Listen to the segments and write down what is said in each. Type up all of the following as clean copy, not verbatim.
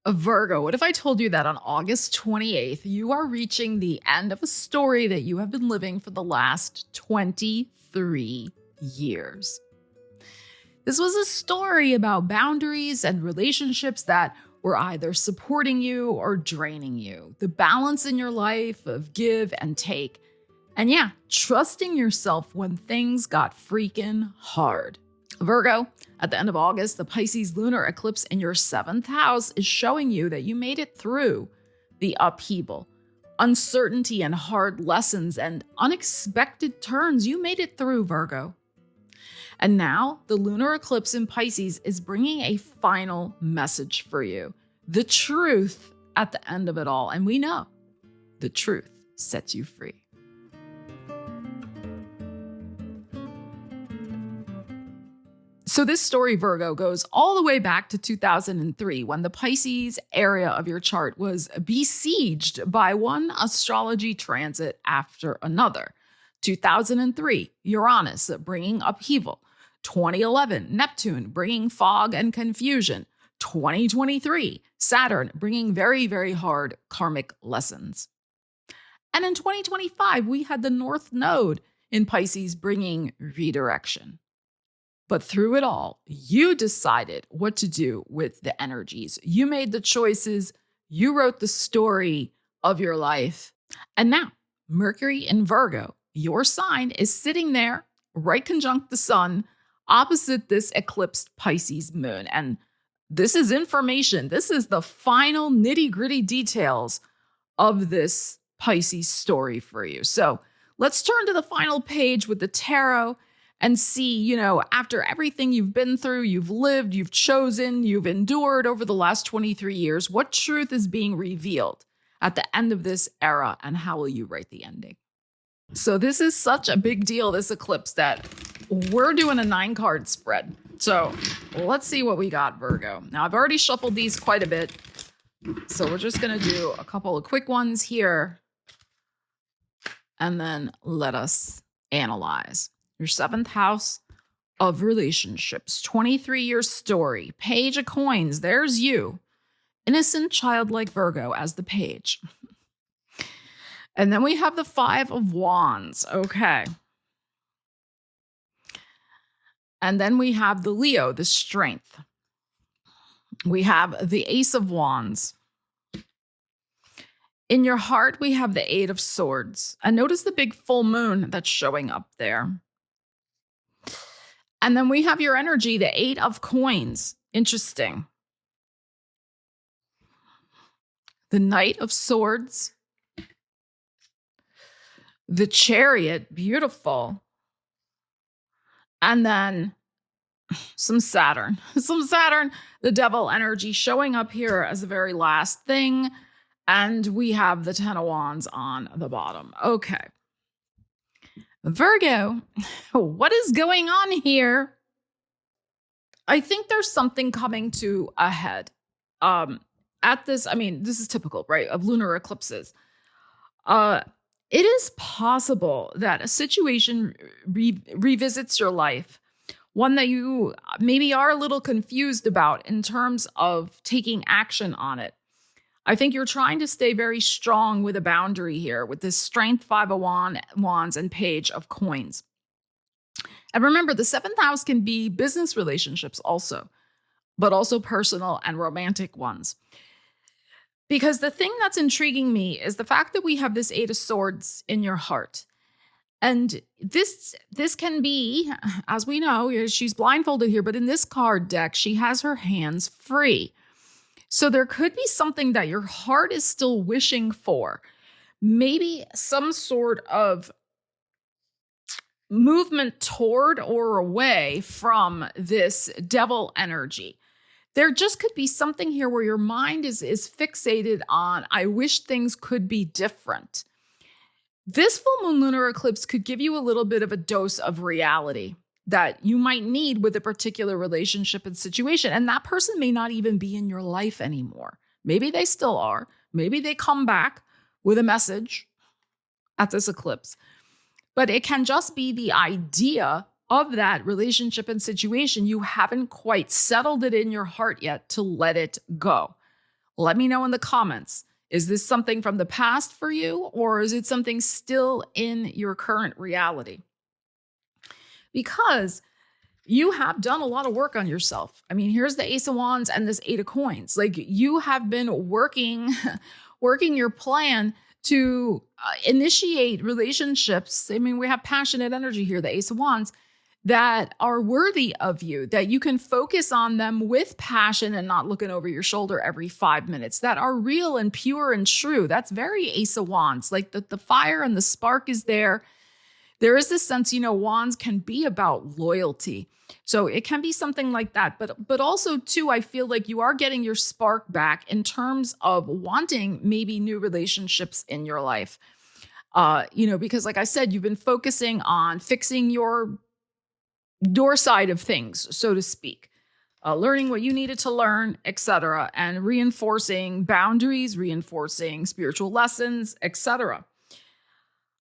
A Virgo, what if I told you that on August 28th, you are reaching the end of a story that you have been living for the last 23 years? This was a story about boundaries and relationships that were either supporting you or draining you. The balance in your life of give and take. And yeah, trusting yourself when things got freaking hard. Virgo, at the end of August, the Pisces Lunar Eclipse in your 7th house is showing you that you made it through the upheaval, uncertainty and hard lessons and unexpected turns. You made it through, Virgo. And now the lunar eclipse in Pisces is bringing a final message for you. The truth at the end of it all. And we know the truth sets you free. So this story, Virgo, goes all the way back to 2003 when the Pisces area of your chart was besieged by one astrology transit after another. 2003, Uranus bringing upheaval. 2011, Neptune bringing fog and confusion. 2023, Saturn bringing very, very hard karmic lessons. And in 2025, we had the North Node in Pisces bringing redirection. But through it all, you decided what to do with the energies. You made the choices. You wrote the story of your life. And now, Mercury in Virgo, your sign, is sitting there, right conjunct the sun, opposite this eclipsed Pisces moon. And this is information. This is the final nitty-gritty details of this Pisces story for you. So let's turn to the final page with the tarot and see, after everything you've been through, you've lived, you've chosen, you've endured over the last 23 years, what truth is being revealed at the end of this era, and how will you write the ending? So this is such a big deal, this eclipse, that we're doing a 9-card spread. So let's see what we got, Virgo. Now, I've already shuffled these quite a bit, so we're just going to do a couple of quick ones here, and then let us analyze. Your 7th house of relationships, 23-year story, Page of Coins, there's you. Innocent, childlike Virgo as the page. And then we have the 5 of Wands, okay. And then we have the Leo, the strength. We have the Ace of Wands. In your heart, we have the 8 of Swords. And notice the big full moon that's showing up there. And then we have your energy, the 8 of Coins. Interesting. The Knight of Swords. The Chariot, beautiful. And then some Saturn. Some Saturn, the Devil energy showing up here as the very last thing. And we have the 10 of Wands on the bottom. Okay. Virgo, what is going on here? I think there's something coming to a head. At this, this is typical, right, of lunar eclipses. It is possible that a situation revisits your life, one that you maybe are a little confused about in terms of taking action on it. I think you're trying to stay very strong with a boundary here with this Strength, 5 of Wands, and Page of Coins. And remember, the 7th house can be business relationships also, but also personal and romantic ones. Because the thing that's intriguing me is the fact that we have this 8 of Swords in your heart. And this can be, as we know, she's blindfolded here, but in this card deck, she has her hands free. So there could be something that your heart is still wishing for. Maybe some sort of movement toward or away from this devil energy. There just could be something here where your mind is fixated on, I wish things could be different. This full moon lunar eclipse could give you a little bit of a dose of reality that you might need with a particular relationship and situation. And that person may not even be in your life anymore. Maybe they still are. Maybe they come back with a message at this eclipse. But it can just be the idea of that relationship and situation. You haven't quite settled it in your heart yet to let it go. Let me know in the comments. Is this something from the past for you, or is it something still in your current reality? Because you have done a lot of work on yourself. I mean, here's the Ace of Wands and this Eight of Coins. Like, you have been working your plan to initiate relationships. I mean, we have passionate energy here, the Ace of Wands, that are worthy of you, that you can focus on them with passion and not looking over your shoulder every 5 minutes, that are real and pure and true. That's very Ace of Wands. Like, the fire and the spark is there. There is this sense, wands can be about loyalty. So it can be something like that. But also, too, I feel like you are getting your spark back in terms of wanting maybe new relationships in your life. Because like I said, you've been focusing on fixing your side of things, so to speak. Learning what you needed to learn, etc., and reinforcing boundaries, reinforcing spiritual lessons, etc.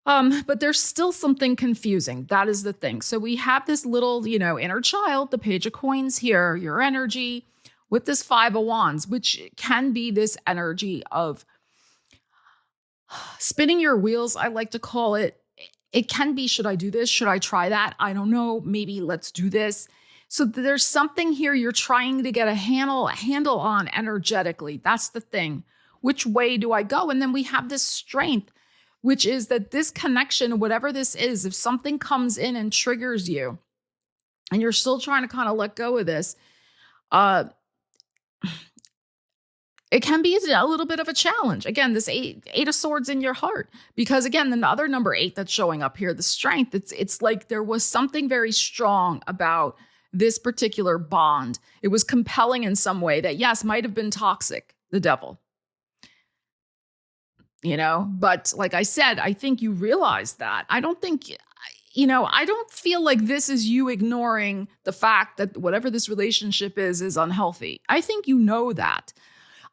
But there's still something confusing. That is the thing. So we have this little, inner child, the Page of Coins here, your energy, with this Five of Wands, which can be this energy of spinning your wheels, I like to call it. It can be, should I do this? Should I try that? I don't know. Maybe let's do this. So there's something here you're trying to get a handle on energetically. That's the thing. Which way do I go? And then we have this strength, which is that this connection, whatever this is, if something comes in and triggers you and you're still trying to kind of let go of this, it can be a little bit of a challenge. Again, this eight of Swords in your heart, because again, then the other number 8 that's showing up here, the strength, it's like there was something very strong about this particular bond. It was compelling in some way that, yes, might have been toxic, the Devil. But like I said, I think you realize that. I don't feel like this is you ignoring the fact that whatever this relationship is unhealthy. I think you know that.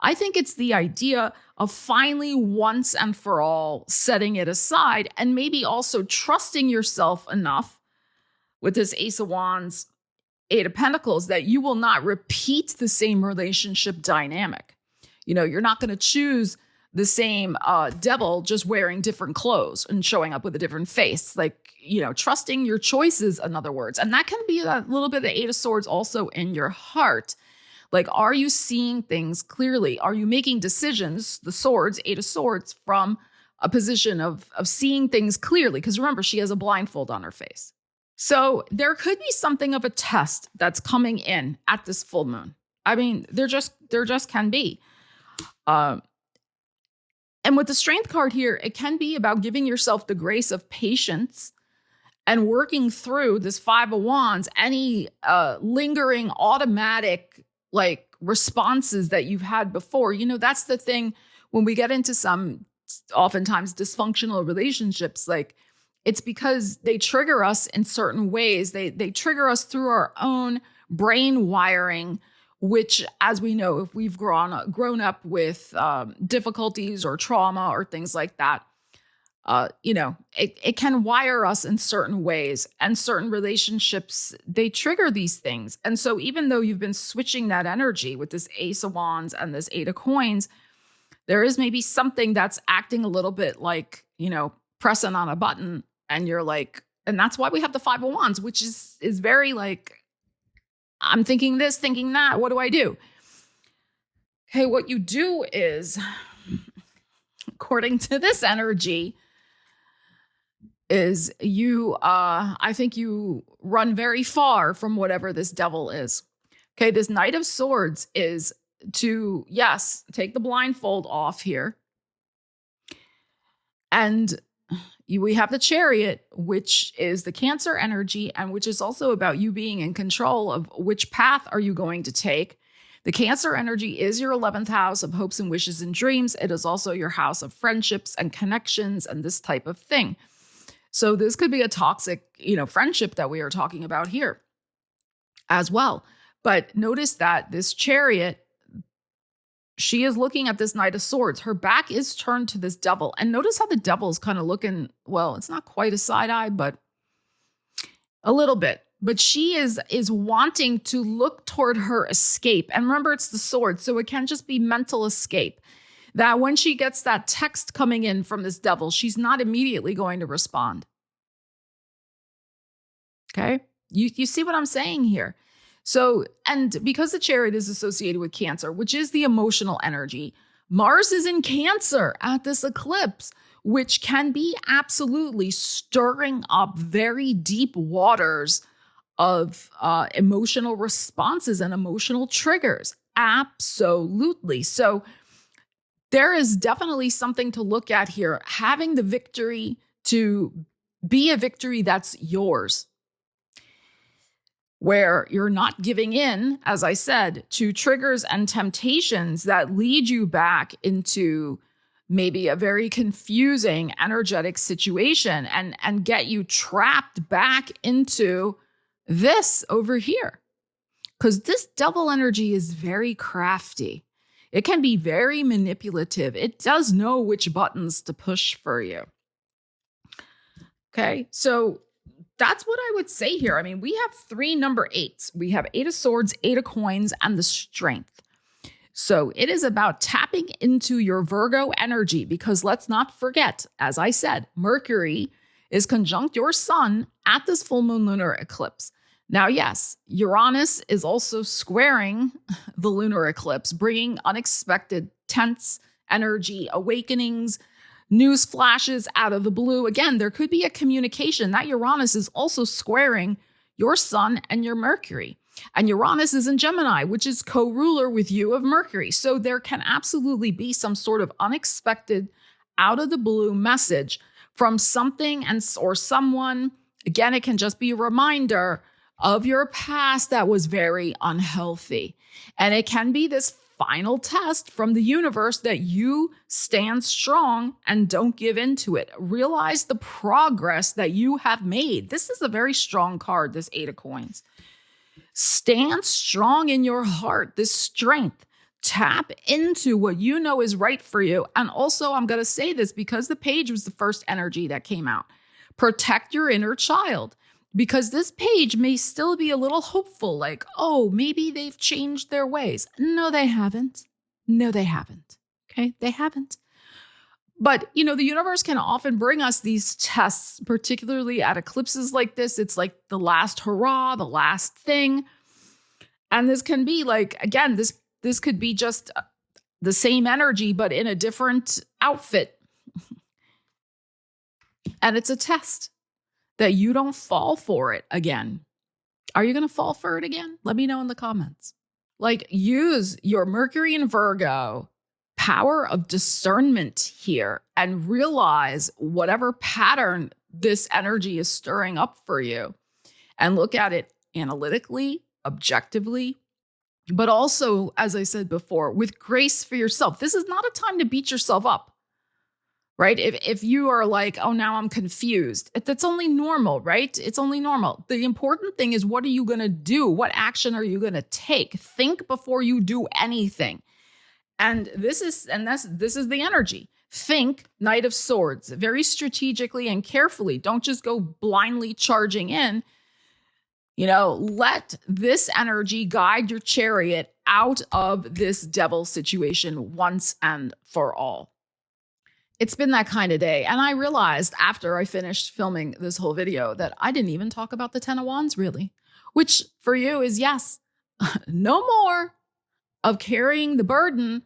I think it's the idea of finally once and for all setting it aside, and maybe also trusting yourself enough with this Ace of Wands, Eight of Pentacles, that you will not repeat the same relationship dynamic. You're not going to choose the same devil, just wearing different clothes and showing up with a different face. Like, trusting your choices, in other words. And that can be a little bit of Eight of Swords also in your heart. Like, are you seeing things clearly? Are you making decisions, the swords, Eight of Swords, from a position of seeing things clearly? Because remember, she has a blindfold on her face. So there could be something of a test that's coming in at this full moon. I mean, there just can be. And with the Strength card here, it can be about giving yourself the grace of patience and working through this Five of Wands, any lingering automatic responses that you've had before. That's the thing when we get into some oftentimes dysfunctional relationships, it's because they trigger us in certain ways. They trigger us through our own brain wiring, which, as we know, if we've grown up with difficulties or trauma or things like that, it can wire us in certain ways, and certain relationships, they trigger these things. And so even though you've been switching that energy with this Ace of Wands and this Eight of Coins, there is maybe something that's acting a little bit like, pressing on a button, and you're like, and that's why we have the Five of Wands, which is very I'm thinking this, thinking that. What do I do? Okay, what you do is, according to this energy, is I think you run very far from whatever this devil is. Okay, this Knight of Swords is to, yes, take the blindfold off here. And we have the Chariot, which is the Cancer energy, and which is also about you being in control of which path are you going to take. The Cancer energy is your 11th house of hopes and wishes and dreams. It is also your house of friendships and connections and this type of thing. So this could be a toxic, friendship that we are talking about here as well. But notice that this Chariot, she is looking at this Knight of Swords. Her back is turned to this devil. And notice how the devil is kind of looking, well, it's not quite a side eye, but a little bit. but she is wanting to look toward her escape. And remember, it's the sword, so it can just be mental escape. That when she gets that text coming in from this devil, she's not immediately going to respond. Okay? You see what I'm saying here? So, and because the chariot is associated with Cancer, which is the emotional energy, Mars is in Cancer at this eclipse, which can be absolutely stirring up very deep waters of emotional responses and emotional triggers. Absolutely. So there is definitely something to look at here. Having the victory to be a victory that's yours, where you're not giving in, as I said, to triggers and temptations that lead you back into maybe a very confusing energetic situation and get you trapped back into this over here. Because this devil energy is very crafty. It can be very manipulative. It does know which buttons to push for you. Okay, so that's what I would say here. I mean, we have 3 number 8s. We have 8 of Swords, 8 of Coins, and the Strength. So it is about tapping into your Virgo energy, because let's not forget, as I said, Mercury is conjunct your sun at this full moon lunar eclipse. Now, yes, Uranus is also squaring the lunar eclipse, bringing unexpected, tense energy, awakenings, news flashes out of the blue. Again, there could be a communication. That Uranus is also squaring your sun and your Mercury. And Uranus is in Gemini, which is co-ruler with you of Mercury. So there can absolutely be some sort of unexpected, out of the blue message from something or someone. Again, it can just be a reminder of your past that was very unhealthy. And it can be this final test from the universe that you stand strong and don't give into it. Realize the progress that you have made. This is a very strong card, this 8 of Coins. Stand strong in your heart, this strength. Tap into what you know is right for you. And also, I'm going to say this because the page was the first energy that came out. Protect your inner child. Because this page may still be a little hopeful, like, oh, maybe they've changed their ways. No, they haven't. No, they haven't. Okay, they haven't. But, the universe can often bring us these tests, particularly at eclipses like this. It's like the last hurrah, the last thing. And this can be like, again, this could be just the same energy, but in a different outfit. And it's a test that you don't fall for it again. Are you going to fall for it again? Let me know in the comments. Like, use your Mercury and Virgo power of discernment here and realize whatever pattern this energy is stirring up for you, and look at it analytically, objectively, but also, as I said before, with grace for yourself. This is not a time to beat yourself up. Right? If you are like, oh, now I'm confused, that's only normal, right? It's only normal. The important thing is, what are you going to do? What action are you going to take? Think before you do anything. And this is the energy. Think, Knight of Swords, very strategically and carefully. Don't just go blindly charging in. Let this energy guide your chariot out of this devil situation once and for all. It's been that kind of day. And I realized after I finished filming this whole video that I didn't even talk about the 10 of Wands, really, which for you is, yes, no more of carrying the burden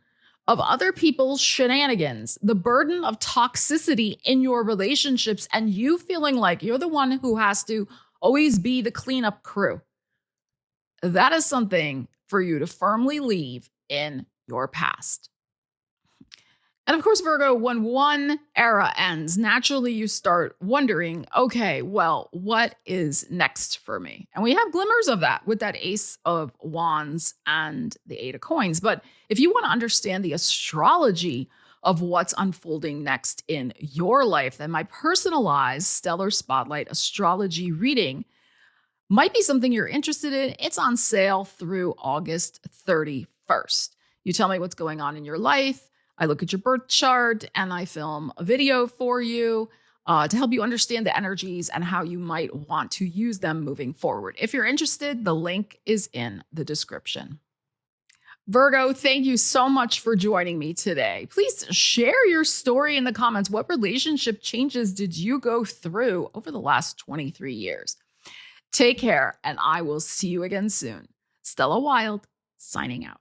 of other people's shenanigans, the burden of toxicity in your relationships, and you feeling like you're the one who has to always be the cleanup crew. That is something for you to firmly leave in your past. And of course, Virgo, when one era ends, naturally you start wondering, okay, well, what is next for me? And we have glimmers of that with that Ace of Wands and the 8 of Coins. But if you want to understand the astrology of what's unfolding next in your life, then my personalized Stellar Spotlight astrology reading might be something you're interested in. It's on sale through August 31st. You tell me what's going on in your life. I look at your birth chart and I film a video for you. to help you understand the energies and how you might want to use them moving forward. If you're interested, the link is in the description. Virgo, thank you so much for joining me today. Please share your story in the comments. What relationship changes did you go through over the last 23 years? Take care, and I will see you again soon. Stella Wilde, signing out.